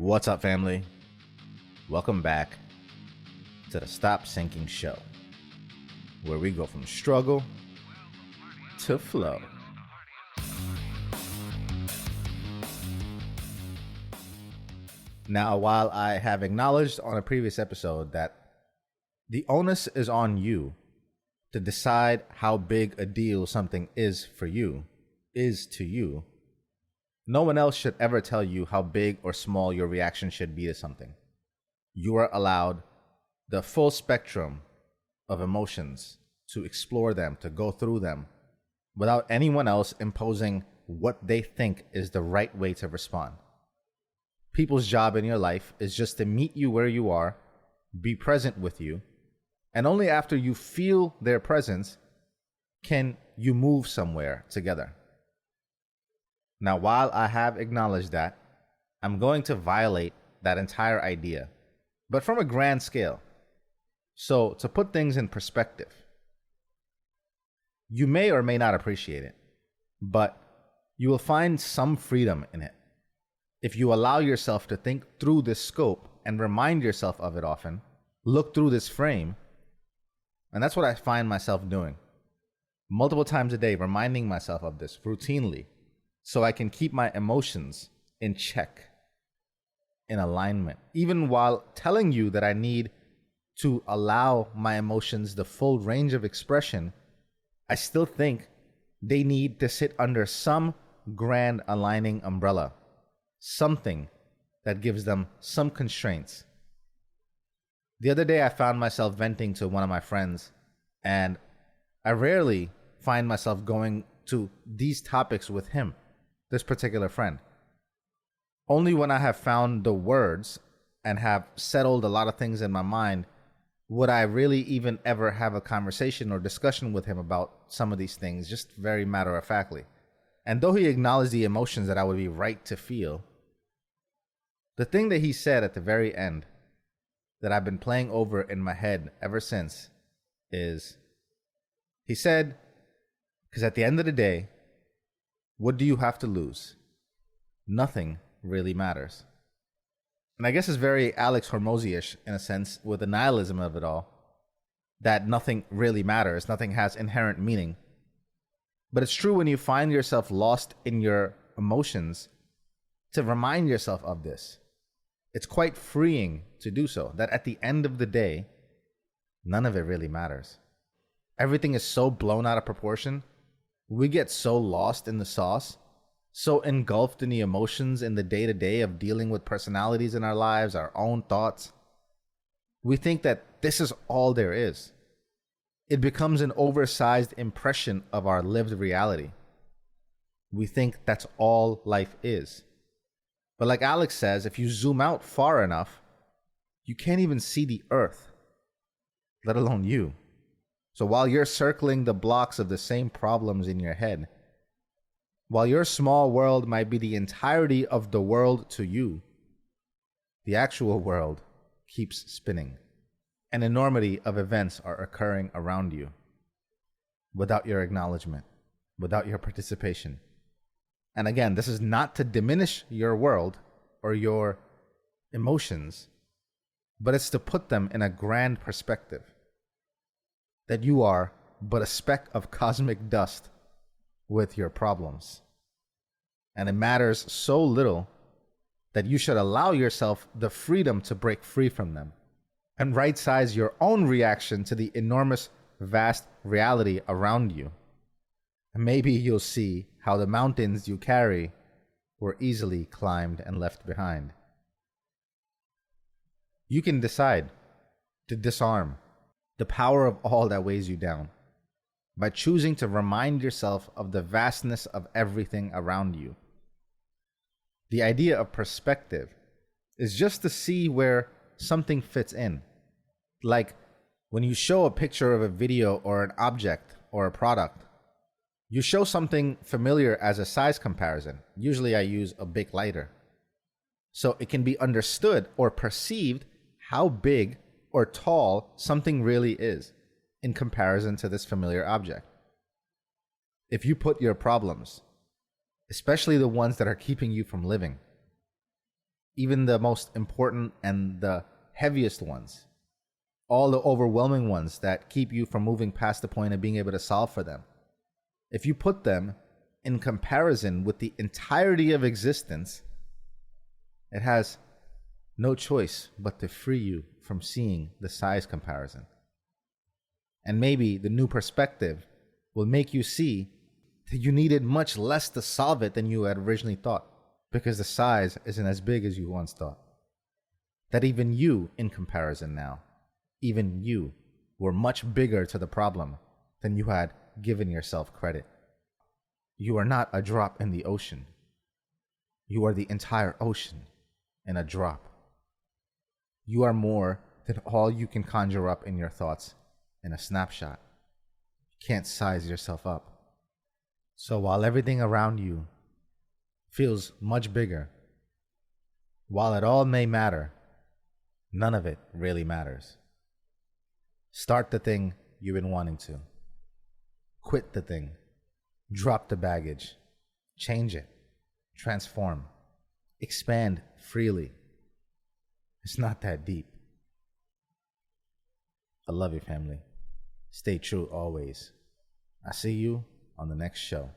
What's up, family? Welcome back to the Stop Sinking Show, where we go from struggle to flow. Now, while I have acknowledged on a previous episode that the onus is on you to decide how big a deal something is for you, is to you, no one else should ever tell you how big or small your reaction should be to something. You are allowed the full spectrum of emotions to explore them, to go through them, without anyone else imposing what they think is the right way to respond. People's job in your life is just to meet you where you are, be present with you, and only after you feel their presence can you move somewhere together. Now, while I have acknowledged that, I'm going to violate that entire idea, but from a grand scale. So, to put things in perspective, you may or may not appreciate it, but you will find some freedom in it if you allow yourself to think through this scope and remind yourself of it often, look through this frame, and that's what I find myself doing. Multiple times a day, reminding myself of this routinely, so I can keep my emotions in check, in alignment. Even while telling you that I need to allow my emotions the full range of expression, I still think they need to sit under some grand aligning umbrella, something that gives them some constraints. The other day, I found myself venting to one of my friends, and I rarely find myself going to these topics with him, this particular friend. Only when I have found the words and have settled a lot of things in my mind would I really even ever have a conversation or discussion with him about some of these things, just very matter-of-factly. And though he acknowledged the emotions that I would be right to feel, the thing that he said at the very end that I've been playing over in my head ever since is, he said, because at the end of the day, what do you have to lose? Nothing really matters. And I guess it's very Alex Hormozy-ish in a sense, with the nihilism of it all, that nothing really matters, nothing has inherent meaning. But it's true when you find yourself lost in your emotions to remind yourself of this. It's quite freeing to do so, that at the end of the day, none of it really matters. Everything is so blown out of proportion. We get so lost in the sauce, so engulfed in the emotions in the day-to-day of dealing with personalities in our lives, our own thoughts. We think that this is all there is. It becomes an oversized impression of our lived reality. We think that's all life is. But like Alex says, if you zoom out far enough, you can't even see the earth, let alone you. So while you're circling the blocks of the same problems in your head, while your small world might be the entirety of the world to you, the actual world keeps spinning. An enormity of events are occurring around you without your acknowledgement, without your participation. And again, this is not to diminish your world or your emotions, but it's to put them in a grand perspective. That you are but a speck of cosmic dust with your problems. And it matters so little that you should allow yourself the freedom to break free from them and right-size your own reaction to the enormous, vast reality around you. And maybe you'll see how the mountains you carry were easily climbed and left behind. You can decide to disarm the power of all that weighs you down by choosing to remind yourself of the vastness of everything around you. The idea of perspective is just to see where something fits in. Like when you show a picture of a video or an object or a product, you show something familiar as a size comparison. Usually I use a big lighter. So it can be understood or perceived how big or tall something really is in comparison to this familiar object. If you put your problems, especially the ones that are keeping you from living, even the most important and the heaviest ones, all the overwhelming ones that keep you from moving past the point of being able to solve for them, if you put them in comparison with the entirety of existence, it has no choice but to free you from seeing the size comparison. And maybe the new perspective will make you see that you needed much less to solve it than you had originally thought, because the size isn't as big as you once thought. That even you, in comparison now, even you were much bigger to the problem than you had given yourself credit. You are not a drop in the ocean. You are the entire ocean in a drop. You are more than all you can conjure up in your thoughts in a snapshot. You can't size yourself up. So while everything around you feels much bigger, while it all may matter, none of it really matters. Start the thing you've been wanting to. Quit the thing. Drop the baggage. Change it. Transform. Expand freely. It's not that deep. I love you, family. Stay true always. I see you on the next show.